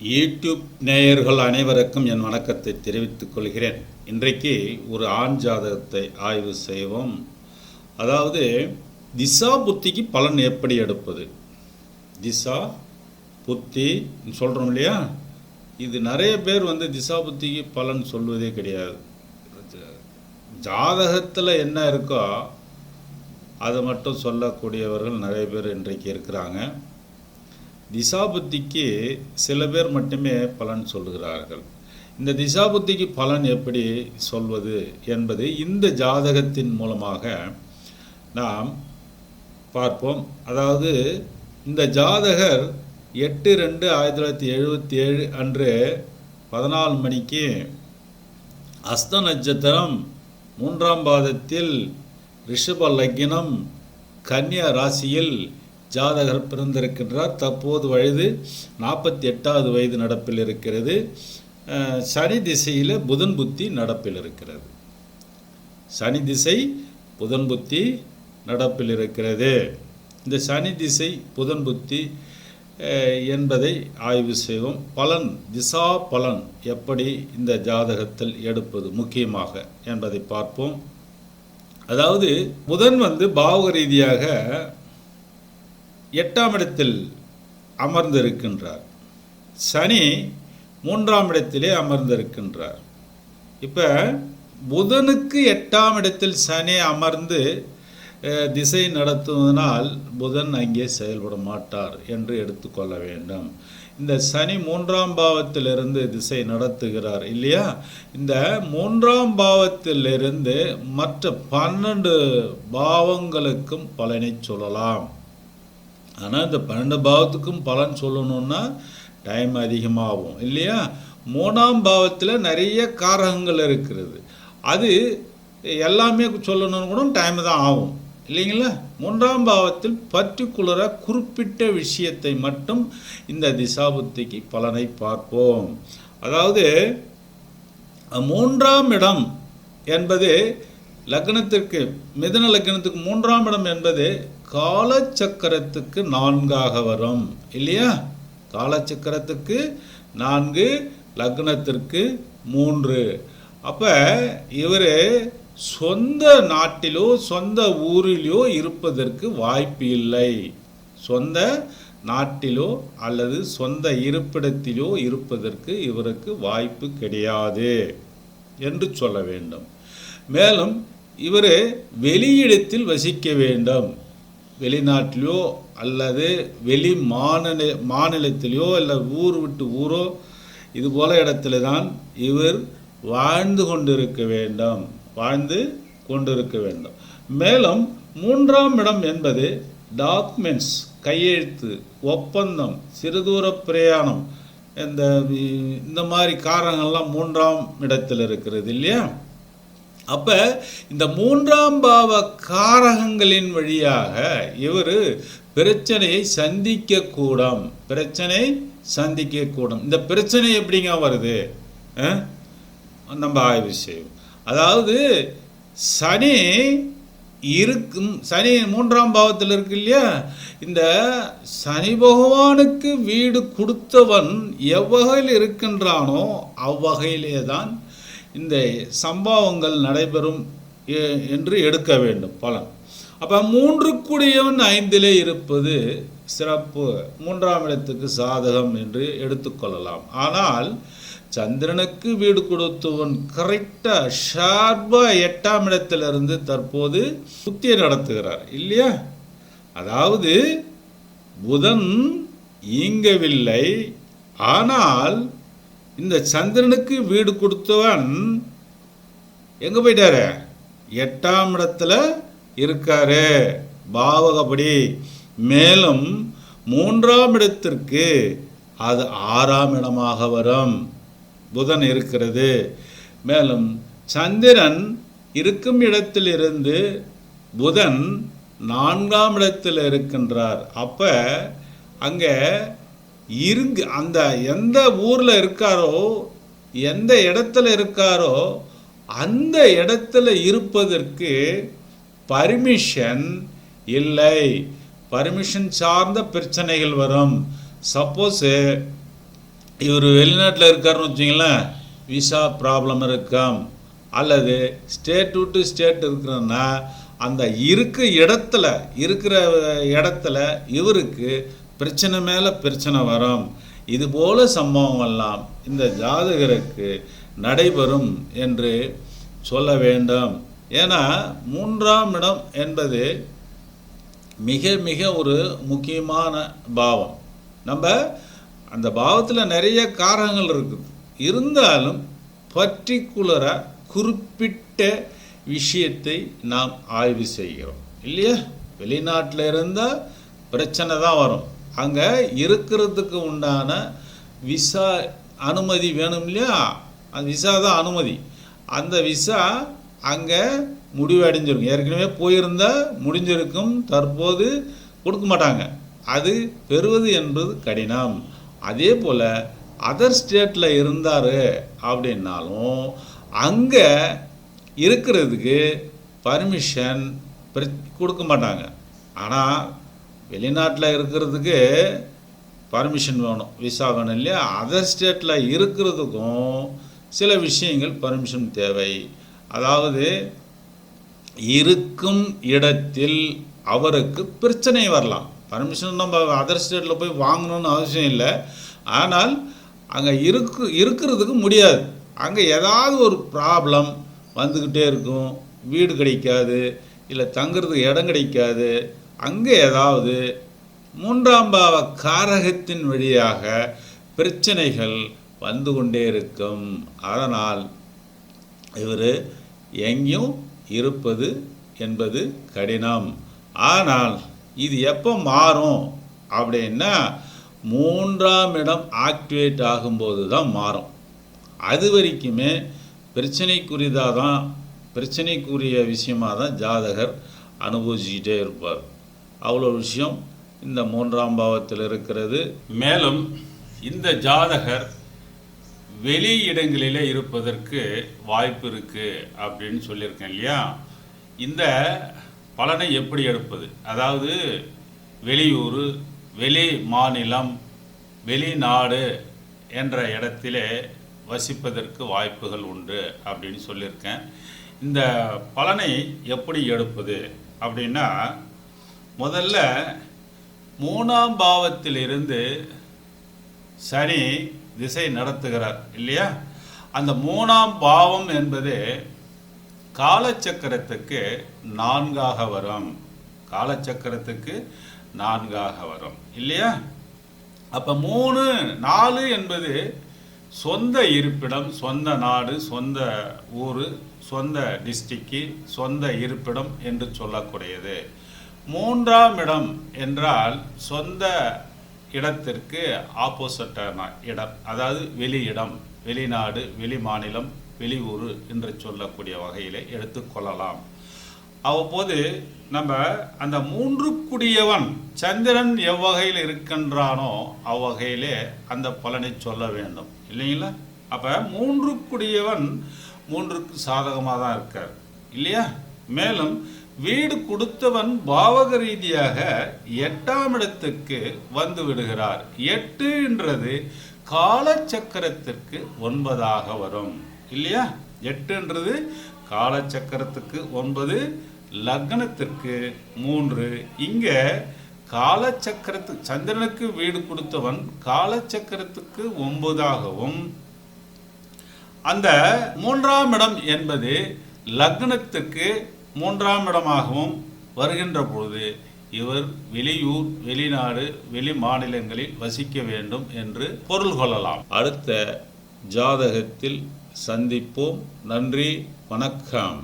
YouTube நேயர்கள் அனைவருக்கும் என் வணக்கத்தை தெரிவித்துக் கொள்கிறேன். இன்றைக்கு ஒரு ஆண் ஜாதகத்தை ஆய்வு செய்வோம். அதாவது திசா புத்திக்கு பலன் எப்படி எடுப்பது, திசா புத்தி சொல்கிறோம் இல்லையா, இது நிறைய பேர் திசா புத்திக்கு பலன் சொல்வதே கிடையாது. ஜாதகத்தில் என்ன இருக்கோ அதை மட்டும் சொல்லக்கூடியவர்கள் நிறைய பேர் இன்றைக்கு இருக்கிறாங்க. திசாபுத்திக்கு சில பேர் மட்டுமே பலன் சொல்லுகிறார்கள். இந்த திசாபுத்திக்கு பலன் எப்படி சொல்வது என்பது இந்த ஜாதகத்தின் மூலமாக நாம் பார்ப்போம். அதாவது இந்த ஜாதகர் 8/2/1977 அன்று 14 மணிக்கு அஸ்த நட்சத்திரம் 3ஆம் பாதத்தில் ரிஷப லக்னம் கன்னியா ராசியில் ஜாதகர் பிறந்திருக்கின்றார். தற்போது வயது 48வது வயது நடப்பில் இருக்கிறது. சனி திசையில் புதன் புத்தி நடப்பில் இருக்கிறது. சனி திசை புதன் புத்தி நடப்பில் இருக்கிறது. இந்த சனி திசை புதன் புத்தி என்பதை ஆய்வு செய்வோம். பலன், திசா பலன் எப்படி இந்த ஜாதகத்தில் எடுப்பது முக்கியமாக என்பதை பார்ப்போம். அதாவது புதன் பாவக ரீதியாக 8ஆம் இடத்தில் அமர்ந்திருக்கின்றார். சனி 3ஆம் இடத்திலே அமர்ந்திருக்கின்றார். இப்போ புதனுக்கு 8ஆம் இடத்தில் சனி அமர்ந்து திசை நடத்துவதனால் புதன் அங்கே செயல்பட மாட்டார் என்று எடுத்துக்கொள்ள வேண்டும். இந்த சனி 3ஆம் பாவத்திலிருந்து திசை நடத்துகிறார் இல்லையா, இந்த 3ஆம் பாவத்திலிருந்து மற்ற 12 பாவங்களுக்கும் பலனை சொல்லலாம். ஆனால் இந்த 12 பாவத்துக்கும் பலன் சொல்லணுன்னா டைம் அதிகமாகும் இல்லையா. 3ஆம் பாவத்தில் நிறைய காரகங்கள் இருக்கிறது, அது எல்லாமே சொல்லணும்னு கூட டைம் தான் ஆகும் இல்லைங்களா. 3ஆம் பாவத்தில் பர்டிகுலராக குறிப்பிட்ட விஷயத்தை மட்டும் இந்த திசாபுத்திக்கு பலனை பார்ப்போம். அதாவது 3ஆம் இடம் என்பது லக்னத்திற்கு, மிதுன லக்னத்துக்கு 3ஆம் இடம் என்பது காலச்சக்கரத்துக்கு 4ஆக வரும் இல்லையா. காலச்சக்கரத்துக்கு 4, லக்னத்திற்கு 3. அப்போ இவர் சொந்த நாட்டிலோ சொந்த ஊரிலோ இருப்பதற்கு வாய்ப்பு இல்லை. சொந்த நாட்டிலோ அல்லது சொந்த இருப்பிடத்திலோ இருப்பதற்கு இவருக்கு வாய்ப்பு கிடையாது என்று சொல்ல வேண்டும். மேலும் இவர் வெளியிடத்தில் வசிக்க வேண்டும். வெளிநாட்டிலோ அல்லது வெளி மாநிலத்திலேயோ இல்லை ஊர் விட்டு ஊரோ இது போல இடத்துல தான் இவர் வாழ்ந்து கொண்டிருக்க வேண்டும். மேலும் 3ஆம் இடம் என்பது டாக்குமெண்ட்ஸ், கையெழுத்து, ஒப்பந்தம், சிறுதூர பிரயாணம், இந்த மாதிரி காரணங்கள்லாம் 3ஆம் இடத்தில் இருக்கிறது இல்லையா. அப்போ இந்த 3ஆம் பாவ காரகங்களின் வழியாக இவர் பிரச்சனையை சந்திக்கக்கூடும். இந்த பிரச்சனை எப்படிங்க வருது நம்ம ஆய்வு செய்வோம். அதாவது சனி 3ஆம் பாவத்தில் இருக்கு இல்லையா. இந்த சனி பகவானுக்கு வீடு கொடுத்தவன் எவ்வகையில் இருக்கின்றானோ அவ்வகையிலே தான் இந்த சம்பவங்கள் நடைபெறும் என்று எடுக்க வேண்டும் பலன். அப்போ 3 கூடியவன் 5லே இருப்பது சிறப்பு, 3ஆம் இடத்துக்கு சாதகம் என்று எடுத்துக்கொள்ளலாம். ஆனால் சந்திரனுக்கு வீடு கொடுத்தவன் கரெக்டாக ஷார்ப்பாக 8ஆம் இடத்திலிருந்து தற்போது புத்தியை நடத்துகிறார் இல்லையா. அதாவது புதன் இயங்கவில்லை, ஆனால் இந்த சந்திரனுக்கு வீடு கொடுத்தவன் எங்கே போயிட்டாரு, 8ஆம் இடத்துல இருக்காரு பாவகப்படி. மேலும் 3ஆம் இடத்திற்கு அது 6ஆம் இடமாக வரும், புதன் இருக்கிறது. மேலும் சந்திரன் இருக்கும் இடத்திலிருந்து புதன் 4ஆம் இடத்தில் இருக்கின்றார். அப்போ அங்கே அந்த எந்த ஊரில் இருக்காரோ, எந்த இடத்துல இருக்காரோ அந்த இடத்துல இருப்பதற்கு பர்மிஷன் இல்லை. பர்மிஷன் சார்ந்த பிரச்சனைகள் வரும். சப்போஸ் இவர் வெளிநாட்டில் இருக்காருன்னு வச்சிங்களேன், விசா ப்ராப்ளம் இருக்காம். அல்லது ஸ்டேட் விட்டு ஸ்டேட் இருக்கிறன்னா அந்த இருக்கிற இடத்துல இவருக்கு பிரச்சனை மேலே பிரச்சனை வரும். இதுபோல சம்பவங்கள்லாம் இந்த ஜாதகருக்கு நடைபெறும் என்று சொல்ல வேண்டும். ஏன்னா 3ஆம் இடம் என்பது மிக மிக ஒரு முக்கியமான பாவம். நம்ம அந்த பாவத்தில் நிறைய காரகங்கள் இருக்குது. இருந்தாலும் பர்டிகுலராக குறிப்பிட்ட விஷயத்தை நாம் ஆய்வு செய்கிறோம் இல்லையா. வெளிநாட்டில் இருந்தால் பிரச்சனை தான் வரும். அங்கே இருக்கிறதுக்கு உண்டான விசா அனுமதி வேணும் இல்லையா. அந்த விசா தான் அனுமதி. அந்த விசா அங்கே முடிவடைஞ்சிருக்கும். ஏற்கனவே போயிருந்தால் முடிஞ்சிருக்கும், தற்போது கொடுக்க மாட்டாங்க. அது பெறுவது என்பது கடினம். அதே போல் அதர் ஸ்டேட்டில் இருந்தார் அப்படின்னாலும் அங்கே இருக்கிறதுக்கு பர்மிஷன் கொடுக்க மாட்டாங்க. ஆனால் வெளிநாட்டில் இருக்கிறதுக்கு பர்மிஷன் வேணும், விசா வேணும் இல்லையா. அதர் ஸ்டேட்டில் இருக்கிறதுக்கும் சில விஷயங்கள் பர்மிஷன் தேவை. அதாவது இருக்கும் இடத்தில் அவருக்கு பிரச்சனை வரலாம். பர்மிஷன் நம்ம அதர் ஸ்டேட்டில் போய் வாங்கணும்னு அவசியம் இல்லை. ஆனால் அங்கே இருக்கிறதுக்கு முடியாது. அங்கே ஏதாவது ஒரு ப்ராப்ளம் வந்துக்கிட்டே இருக்கும். வீடு கிடைக்காது, இல்லை தங்குறதுக்கு இடம் கிடைக்காது. அங்கே ஏதாவது 3ஆம் பாவ காரகத்தின் வழியாக பிரச்சனைகள் வந்து கொண்டே இருக்கும். அதனால் இவர் எங்கேயும் இருப்பது என்பது கடினம். ஆனால் இது எப்போ மாறும் அப்படின்னா 3ஆம் இடம் ஆக்டிவேட் ஆகும்போது தான் மாறும். அது வரைக்குமே பிரச்சனைக்குரிய விஷயமாக தான் ஜாதகர் அனுபவிச்சுக்கிட்டே இருப்பார். அவ்வளோ விஷயம் இந்த 3ஆம் பாவத்தில் இருக்கிறது. மேலும் இந்த ஜாதகர் வெளி இடங்களிலே இருப்பதற்கு வாய்ப்பு இருக்குது அப்படின்னு சொல்லியிருக்கேன் இல்லையா. இந்த பலனை எப்படி எடுப்பது, அதாவது வெளியூர், வெளி மாநிலம், வெளிநாடு என்ற இடத்திலே வசிப்பதற்கு வாய்ப்புகள் உண்டு அப்படின்னு சொல்லியிருக்கேன். இந்த பலனை எப்படி எடுப்பது அப்படின்னா, முதல்ல 3ஆம் பாவத்திலிருந்து சனி திசை நடத்துகிறார் இல்லையா. அந்த 3ஆம் பாவம் என்பது காலச்சக்கரத்துக்கு 4ஆக வரும். காலச்சக்கரத்துக்கு 4ஆக வரும் இல்லையா. அப்போ 3, 4 என்பது சொந்த இருப்பிடம், சொந்த நாடு, சொந்த ஊர், சொந்த டிஸ்ட்ரிக்ட், சொந்த இருப்பிடம் என்று சொல்லக்கூடியது. 3ஆம் இடம் என்றால் சொந்த இடத்திற்கு ஆப்போசிட்டான இடம், அதாவது வெளியிடம், வெளிநாடு, வெளி மாநிலம், வெளியூர் என்று சொல்லக்கூடிய வகையில் எடுத்துக்கொள்ளலாம். அவ்வப்போது நம்ம அந்த 3க்குடையவன் சந்திரன் எவ்வகையில் இருக்கின்றானோ அவ்வகையிலே அந்த பலனை சொல்ல வேண்டும் இல்லைங்களா. அப்போ 3க்குடையவன் 3க்கு சாதகமாக தான் இருக்கார் இல்லையா. மேலும் வீடு கொடுத்தவன் பாவக ரீதியாக 8ஆம் இடத்துக்கு வந்து விடுகிறார். 8ன்றது காலச்சக்கரத்திற்கு 9ஆக வரும் இல்லையா. 8ன்றது காலச்சக்கரத்துக்கு 9, லக்னத்திற்கு 3. இங்கே காலச்சக்கரத்துக்கு சந்திரனுக்கு வீடு கொடுத்தவன் காலச்சக்கரத்துக்கு 9ஆகவும், அந்த 3ஆம் இடம் என்பது லக்னத்துக்கு 3ஆம் இடமாகவும் வருகின்ற பொழுது இவர் வெளியூர், வெளிநாடு, வெளி மாநிலங்களில் வசிக்க வேண்டும் என்று பொருள் கொள்ளலாம். அடுத்த ஜாதகத்தில் சந்திப்போம். நன்றி, வணக்கம்.